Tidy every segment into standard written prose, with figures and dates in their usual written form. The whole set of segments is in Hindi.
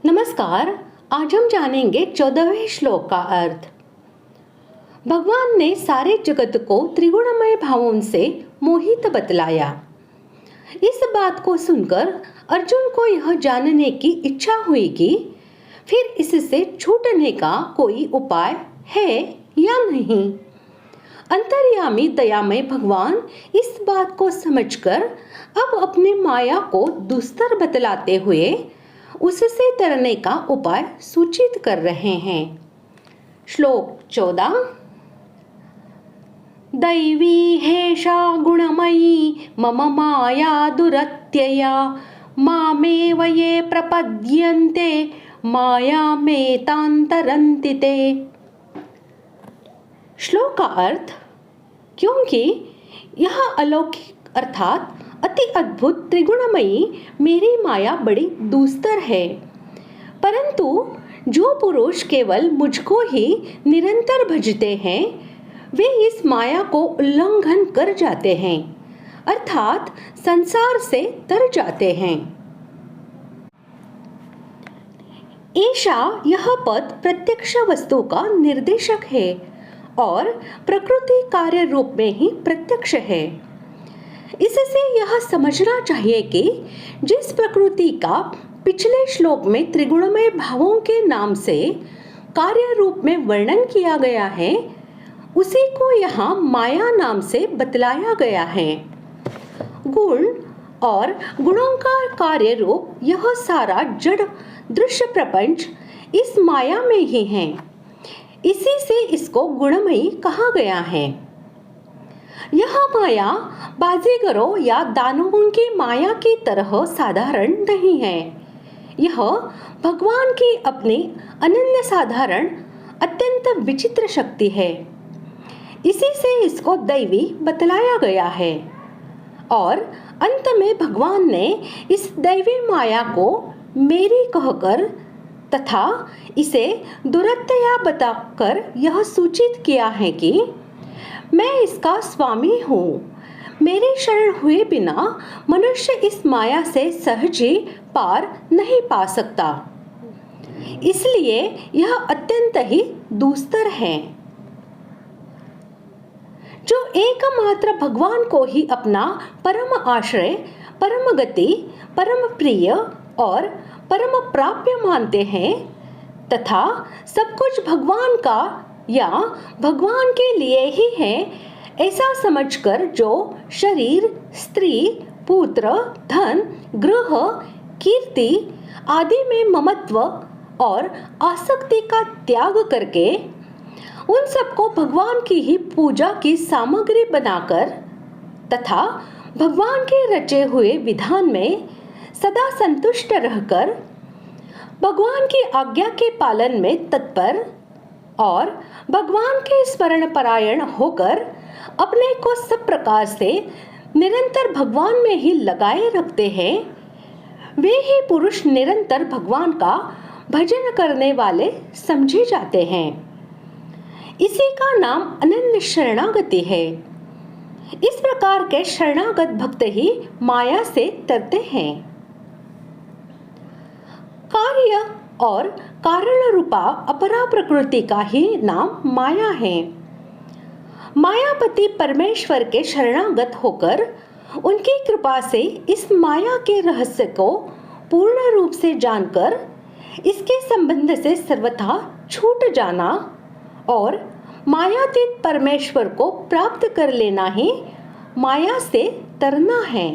नमस्कार। आज हम जानेंगे 14वें श्लोक का अर्थ। भगवान ने सारे जगत को त्रिगुणमय भावों से मोहित बतलाया। इस बात को सुनकर अर्जुन को यह जानने की इच्छा हुई कि फिर इससे छूटने का कोई उपाय है या नहीं। अंतर्यामी दयामय भगवान इस बात को समझकर अब अपनी माया को दुस्तर बतलाते हुए उससे तरने का उपाय सूचित कर रहे हैं। श्लोक 14। दैवी हेषा गुणमयी मम माया दुरत्यया मामेव ये प्रपद्यन्ते मायामेतान्तरन्ति ते। श्लोक का अर्थ, क्योंकि यह अलौकिक अर्थात अति अद्भुत त्रिगुणमयी मेरी माया बड़ी दुस्तर है, परंतु जो पुरुष केवल मुझको ही निरंतर भजते हैं वे इस माया को उल्लंघन कर जाते हैं, अर्थात संसार से तर जाते हैं। ऐसा यह पद प्रत्यक्ष वस्तु का निर्देशक है और प्रकृति कार्य रूप में ही प्रत्यक्ष है। इससे यह समझना चाहिए कि जिस प्रकृति का पिछले श्लोक में त्रिगुणमय भावों के नाम से कार्य रूप में वर्णन किया गया है, उसी को यहाँ माया नाम से बतलाया गया है। गुण और गुणों का कार्य रूप यह सारा जड़ दृश्य प्रपंच इस माया में ही है। इसी से इसको गुणमयी कहा गया है। यह माया बाजीगरों या दानवों की माया की तरह साधारण नहीं है। यह भगवान की अपनी अनन्य साधारण अत्यंत विचित्र शक्ति है। इसी से इसको दैवी बतलाया गया है और अंत में भगवान ने इस दैवी माया को मेरी कहकर तथा इसे दुरत्यया बताकर यह सूचित किया है कि मैं इसका स्वामी हूँ। मेरे शरण हुए बिना मनुष्य इस माया से सहज ही पार नहीं पा सकता, इसलिए यह अत्यंत ही दुस्तर है। जो एकमात्र भगवान को ही अपना परम आश्रय, परम गति, परम प्रिय और परम प्राप्य मानते हैं तथा सब कुछ भगवान का या भगवान के लिए ही है, ऐसा समझकर जो शरीर, स्त्री, पुत्र, धन, गृह, कीर्ति आदि में ममत्व और आसक्ति का त्याग करके उन सबको भगवान की ही पूजा की सामग्री बनाकर तथा भगवान के रचे हुए विधान में सदा संतुष्ट रहकर भगवान की आज्ञा के पालन में तत्पर और भगवान के स्मरण परायण होकर अपने को सब प्रकार से निरंतर भगवान में ही लगाए रखते हैं, वे ही पुरुष निरंतर भगवान का भजन करने वाले समझे जाते हैं। इसी का नाम अनन्य शरणागति है। इस प्रकार के शरणागत भक्त ही माया से तरते हैं। कार्य और कारण रूपा अपरा प्रकृति का ही नाम माया है। मायापति परमेश्वर के शरणागत होकर उनकी कृपा से इस माया के रहस्य को पूर्ण रूप से जानकर इसके संबंध से सर्वथा छूट जाना और मायातीत परमेश्वर को प्राप्त कर लेना ही माया से तरना है।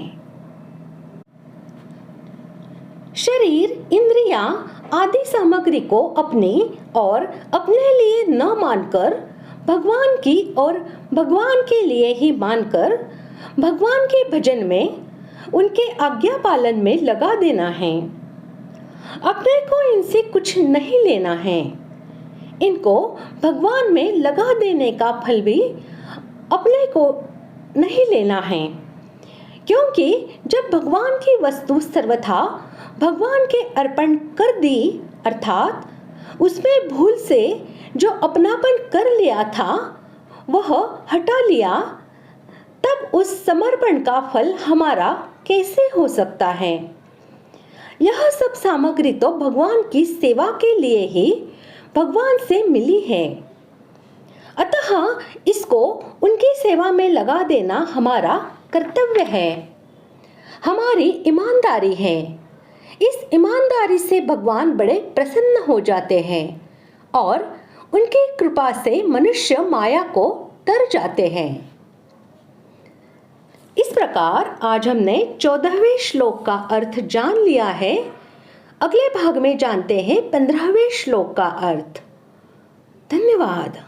शरीर, इंद्रियां आदि सामग्री को अपनी और अपने लिए न मानकर भगवान की और भगवान के लिए ही मानकर भगवान के भजन में, उनके आज्ञा पालन में लगा देना है। अपने को इनसे कुछ नहीं लेना है। इनको भगवान में लगा देने का फल भी अपने को नहीं लेना है, क्योंकि जब भगवान की वस्तु सर्वथा भगवान के अर्पण कर दी, अर्थात उसमें भूल से जो अपनापन कर लिया था वह हटा लिया, तब उस समर्पण का फल हमारा कैसे हो सकता है। यह सब सामग्री तो भगवान की सेवा के लिए ही भगवान से मिली है, अतः इसको उनकी सेवा में लगा देना हमारा कर्तव्य है, हमारी ईमानदारी है। इस ईमानदारी से भगवान बड़े प्रसन्न हो जाते हैं और उनकी कृपा से मनुष्य माया को तर जाते हैं। इस प्रकार आज हमने 14वें श्लोक का अर्थ जान लिया है। अगले भाग में जानते हैं 15वें श्लोक का अर्थ। धन्यवाद।